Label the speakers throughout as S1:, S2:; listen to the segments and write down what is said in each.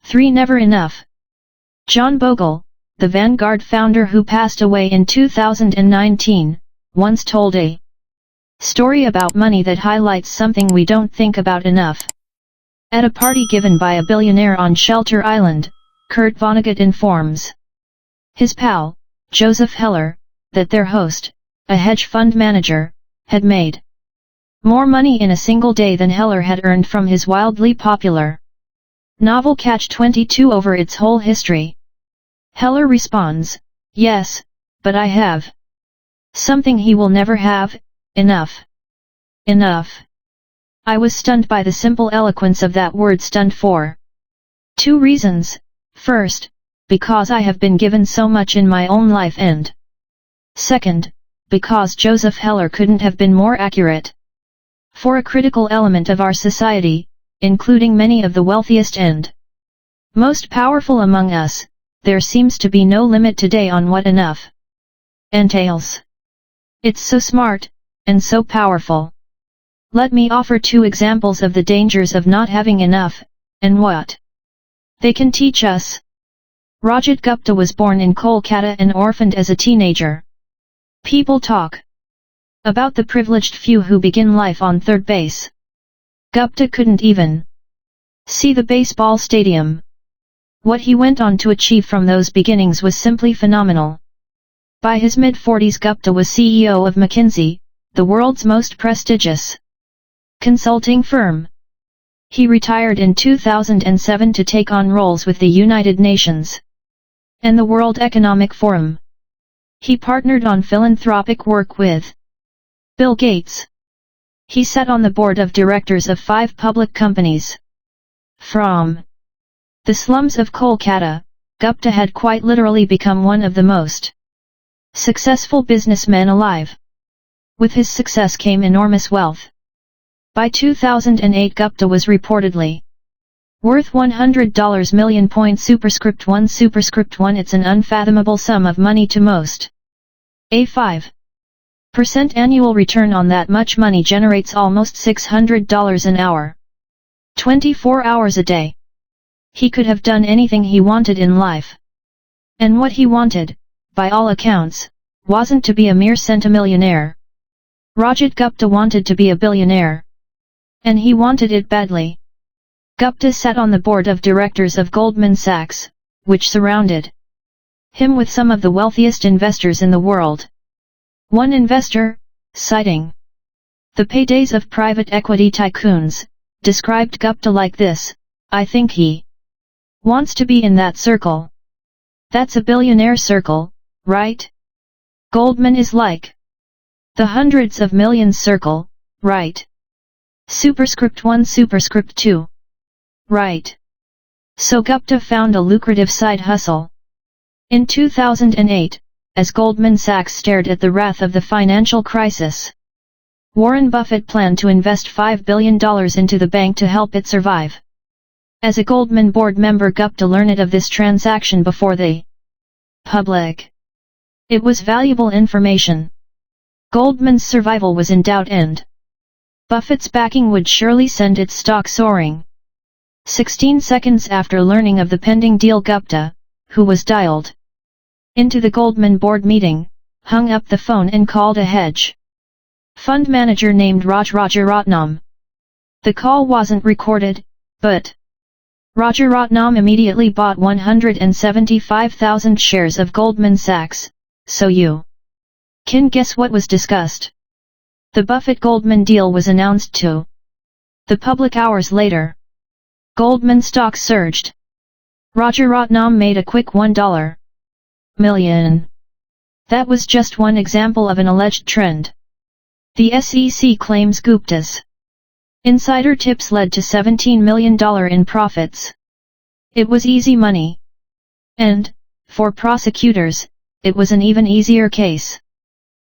S1: 3. Never enough. John Bogle, the Vanguard founder who passed away in 2019, once told a story about money that highlights something we don't think about enough. At a party given by a billionaire on Shelter Island, Kurt Vonnegut informs his pal, Joseph Heller, that their host, a hedge fund manager, had made more money in a single day than Heller had earned from his wildly popular novel Catch-22 over its whole history. Heller responds, "Yes, but I have something he will never have, enough. Enough." I was stunned by the simple eloquence of that word, stunned for 2 reasons. First, because I have been given so much in my own life, and second, because Joseph Heller couldn't have been more accurate. For a critical element of our society, including many of the wealthiest and most powerful among us, there seems to be no limit today on what enough entails. It's so smart, and so powerful. Let me offer 2 examples of the dangers of not having enough, and what they can teach us. Rajat Gupta was born in Kolkata and orphaned as a teenager. People talk about the privileged few who begin life on third base. Gupta couldn't even see the baseball stadium. What he went on to achieve from those beginnings was simply phenomenal. By his mid-40s, Gupta was CEO of McKinsey, the world's most prestigious consulting firm. He retired in 2007 to take on roles with the United Nations and the World Economic Forum. He partnered on philanthropic work with Bill Gates. He sat on the board of directors of 5 public companies. From the slums of Kolkata, Gupta had quite literally become one of the most successful businessmen alive. With his success came enormous wealth. By 2008, Gupta was reportedly worth $100 million. Superscript 1 Superscript 1 It's an unfathomable sum of money to most. A 5% annual return on that much money generates almost $600 an hour. 24 hours a day. He could have done anything he wanted in life. And what he wanted, by all accounts, wasn't to be a mere centimillionaire. Rajat Gupta wanted to be a billionaire. And he wanted it badly. Gupta sat on the board of directors of Goldman Sachs, which surrounded him with some of the wealthiest investors in the world. One investor, citing the paydays of private equity tycoons, described Gupta like this: "I think he wants to be in that circle. That's a billionaire circle, right? Goldman is like the hundreds of millions circle, right? Superscript 1 Superscript 2. Right." So Gupta found a lucrative side hustle. In 2008, as Goldman Sachs stared at the wrath of the financial crisis, Warren Buffett planned to invest $5 billion into the bank to help it survive. As a Goldman board member, Gupta learned of this transaction before the public. It was valuable information. Goldman's survival was in doubt, and Buffett's backing would surely send its stock soaring. 16 seconds after learning of the pending deal, Gupta, who was dialed into the Goldman board meeting, hung up the phone and called a hedge fund manager named Rajaratnam. The call wasn't recorded, but Rajaratnam immediately bought 175,000 shares of Goldman Sachs. So you can guess what was discussed. The Buffett-Goldman deal was announced to the public hours later. Goldman stock surged. Rajaratnam made a quick $1 million. That was just one example of an alleged trend. The SEC claims Gupta's insider tips led to $17 million in profits. It was easy money. And, for prosecutors, it was an even easier case.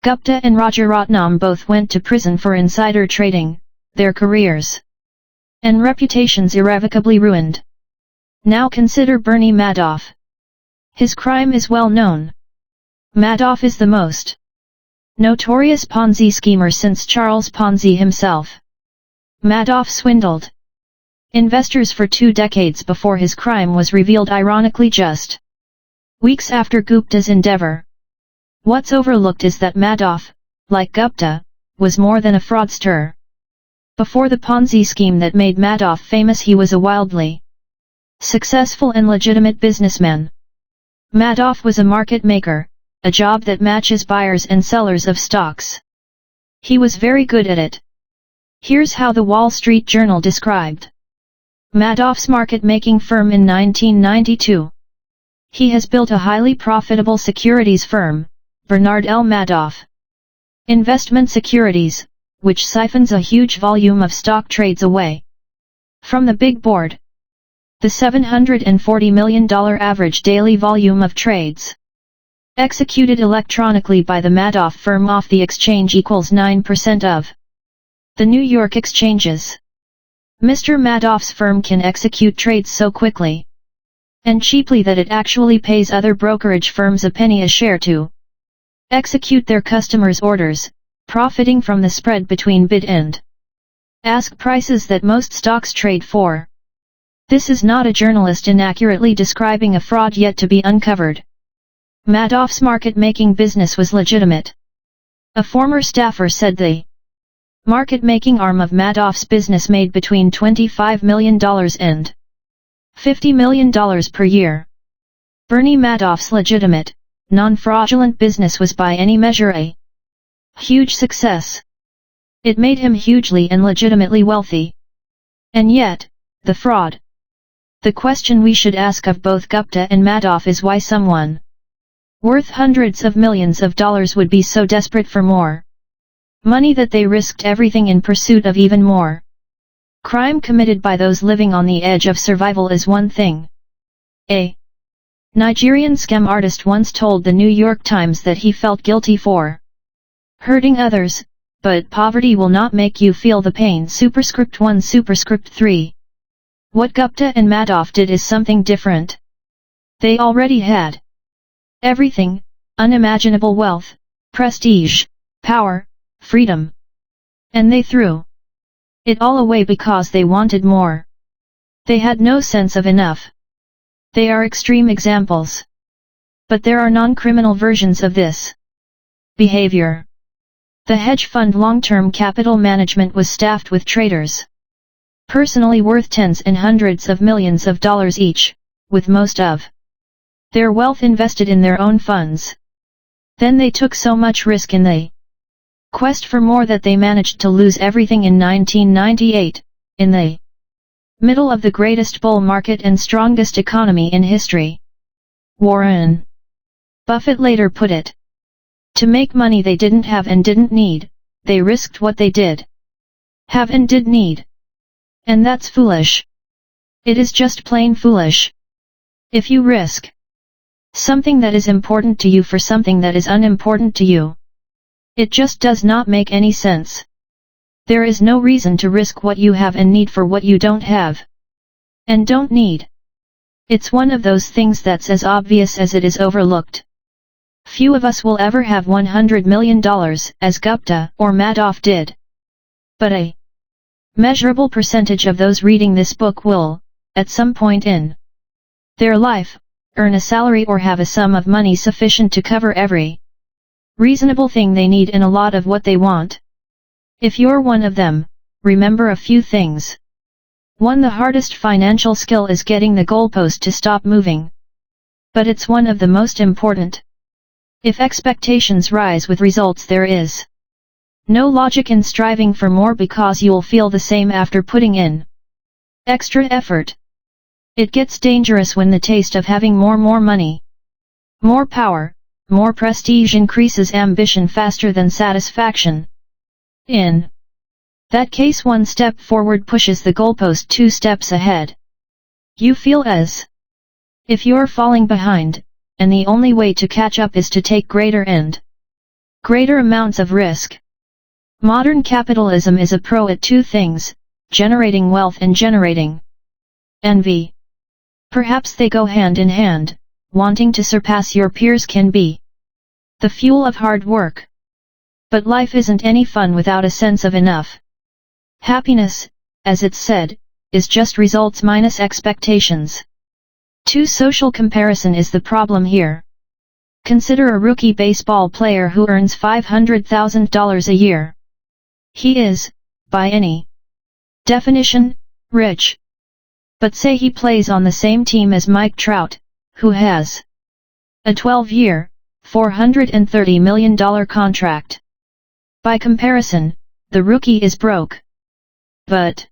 S1: Gupta and Rajaratnam both went to prison for insider trading, their careers and reputations irrevocably ruined. Now consider Bernie Madoff. His crime is well known. Madoff is the most notorious Ponzi schemer since Charles Ponzi himself. Madoff swindled investors for 2 decades before his crime was revealed, ironically just weeks after Gupta's endeavor. What's overlooked is that Madoff, like Gupta, was more than a fraudster. Before the Ponzi scheme that made Madoff famous, he was a wildly successful and legitimate businessman. Madoff was a market maker, a job that matches buyers and sellers of stocks. He was very good at it. Here's how the Wall Street Journal described Madoff's market-making firm in 1992. He has built a highly profitable securities firm, Bernard L. Madoff Investment Securities, which siphons a huge volume of stock trades away from the big board. The $740 million average daily volume of trades executed electronically by the Madoff firm off the exchange equals 9% of the New York exchanges. Mr. Madoff's firm can execute trades so quickly and cheaply that it actually pays other brokerage firms a penny a share to execute their customers' orders, profiting from the spread between bid and ask prices that most stocks trade for. This is not a journalist inaccurately describing a fraud yet to be uncovered. Madoff's market-making business was legitimate. A former staffer said the market-making arm of Madoff's business made between $25 million and $50 million per year. Bernie Madoff's legitimate, non-fraudulent business was by any measure a huge success. It made him hugely and legitimately wealthy. And yet, the fraud. The question we should ask of both Gupta and Madoff is why someone worth hundreds of millions of dollars would be so desperate for more money that they risked everything in pursuit of even more. Crime committed by those living on the edge of survival is one thing. A Nigerian scam artist once told the New York Times that he felt guilty for hurting others, but poverty will not make you feel the pain. Superscript 1 Superscript 3. What Gupta and Madoff did is something different. They already had everything: unimaginable wealth, prestige, power, freedom. And they threw it all away because they wanted more. They had no sense of enough. They are extreme examples. But there are non-criminal versions of this behavior. The hedge fund long-term capital management was staffed with traders, personally worth tens and hundreds of millions of dollars each, with most of their wealth invested in their own funds. Then they took so much risk in the quest for more that they managed to lose everything in 1998, in the middle of the greatest bull market and strongest economy in history. Warren Buffett later put it. To make money they didn't have and didn't need, they risked what they did have and did need. And that's foolish. It is just plain foolish. If you risk something that is important to you for something that is unimportant to you, it just does not make any sense. There is no reason to risk what you have and need for what you don't have and don't need. It's one of those things that's as obvious as it is overlooked. Few of us will ever have $100 million, as Gupta or Madoff did. But a measurable percentage of those reading this book will, at some point in their life, earn a salary or have a sum of money sufficient to cover every reasonable thing they need and a lot of what they want. If you're one of them, remember a few things. 1. The hardest financial skill is getting the goalpost to stop moving. But it's one of the most important. If expectations rise with results, there is no logic in striving for more because you'll feel the same after putting in extra effort. It gets dangerous when the taste of having more money, more power, more prestige increases ambition faster than satisfaction. In that case, one step forward pushes the goalpost 2 steps ahead. You feel as if you're falling behind, and the only way to catch up is to take greater amounts of risk. Modern capitalism is a pro at 2 things, generating wealth and generating envy. Perhaps they go hand in hand. Wanting to surpass your peers can be the fuel of hard work. But life isn't any fun without a sense of enough. Happiness, as it's said, is just results minus expectations. 2. Social comparison is the problem here. Consider a rookie baseball player who earns $500,000 a year. He is, by any definition, rich. But say he plays on the same team as Mike Trout, who has a 12-year, $430 million contract. By comparison, the rookie is broke. But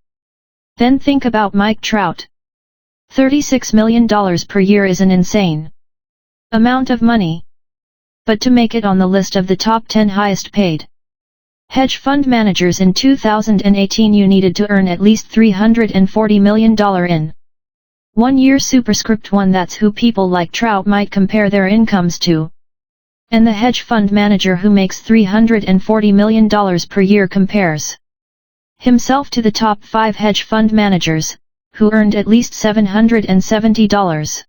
S1: then think about Mike Trout. $36 million per year is an insane amount of money. But to make it on the list of the top 10 highest paid hedge fund managers in 2018, you needed to earn at least $340 million in 1 year. Superscript 1. That's who people like Trout might compare their incomes to. And the hedge fund manager who makes $340 million per year compares himself to the top 5 hedge fund managers, who earned at least $770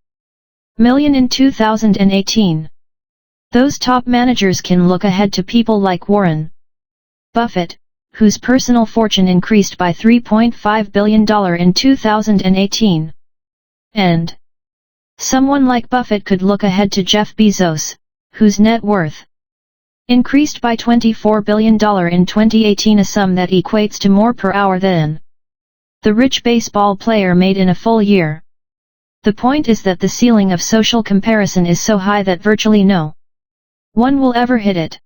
S1: million in 2018. Those top managers can look ahead to people like Warren Buffett, whose personal fortune increased by $3.5 billion in 2018. And someone like Buffett could look ahead to Jeff Bezos, whose net worth increased by $24 billion in 2018, a sum that equates to more per hour than the rich baseball player made in a full year. The point is that the ceiling of social comparison is so high that virtually no one will ever hit it.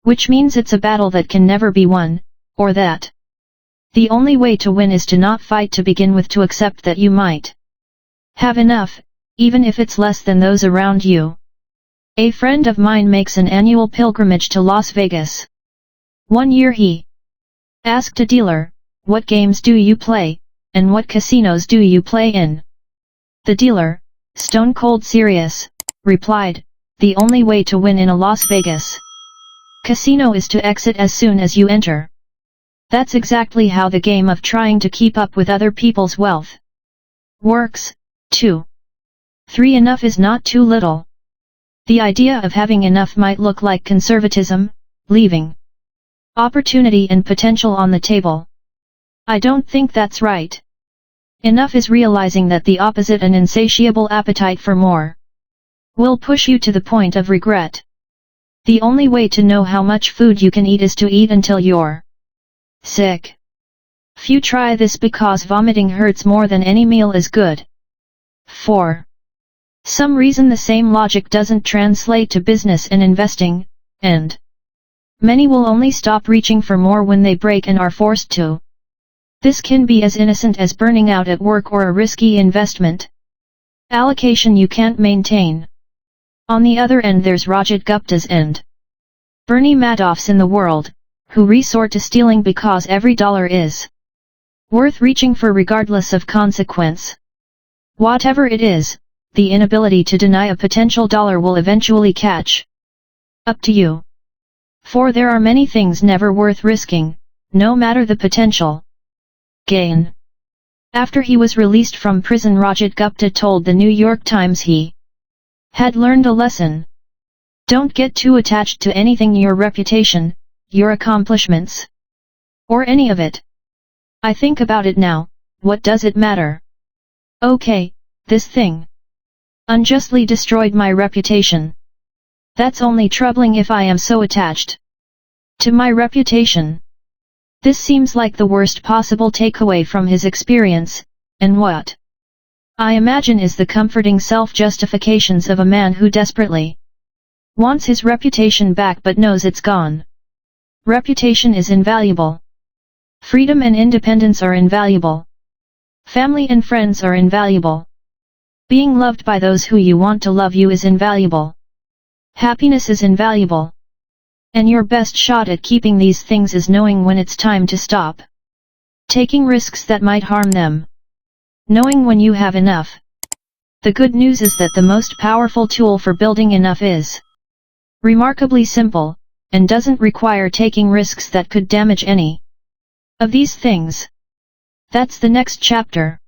S1: Which means it's a battle that can never be won, or that the only way to win is to not fight to begin with, to accept that you might have enough, even if it's less than those around you. A friend of mine makes an annual pilgrimage to Las Vegas. One year he asked a dealer, "What games do you play, and what casinos do you play in?" The dealer, stone cold serious, replied, "The only way to win in a Las Vegas casino is to exit as soon as you enter." That's exactly how the game of trying to keep up with other people's wealth works. 2. 3. Enough is not too little. The idea of having enough might look like conservatism, leaving opportunity and potential on the table. I don't think that's right. Enough is realizing that the opposite, an insatiable appetite for more, will push you to the point of regret. The only way to know how much food you can eat is to eat until you're sick. Few try this because vomiting hurts more than any meal is good. 4. Some reason the same logic doesn't translate to business and investing, and many will only stop reaching for more when they break and are forced to. This can be as innocent as burning out at work or a risky investment allocation you can't maintain. On the other end, there's Rajat Guptas and Bernie Madoffs in the world, who resort to stealing because every dollar is worth reaching for regardless of consequence. Whatever it is, the inability to deny a potential dollar will eventually catch up to you. For there are many things never worth risking, no matter the potential gain. After he was released from prison, Rajat Gupta told the New York Times he had learned a lesson. Don't get too attached to anything, your reputation, your accomplishments, or any of it. I think about it now, what does it matter? Okay, this thing unjustly destroyed my reputation. That's only troubling if I am so attached to my reputation. This seems like the worst possible takeaway from his experience, and what I imagine is the comforting self-justifications of a man who desperately wants his reputation back but knows it's gone. Reputation is invaluable. Freedom and independence are invaluable. Family and friends are invaluable. Being loved by those who you want to love you is invaluable. Happiness is invaluable. And your best shot at keeping these things is knowing when it's time to stop taking risks that might harm them. Knowing when you have enough. The good news is that the most powerful tool for building enough is remarkably simple, and doesn't require taking risks that could damage any of these things. That's the next chapter.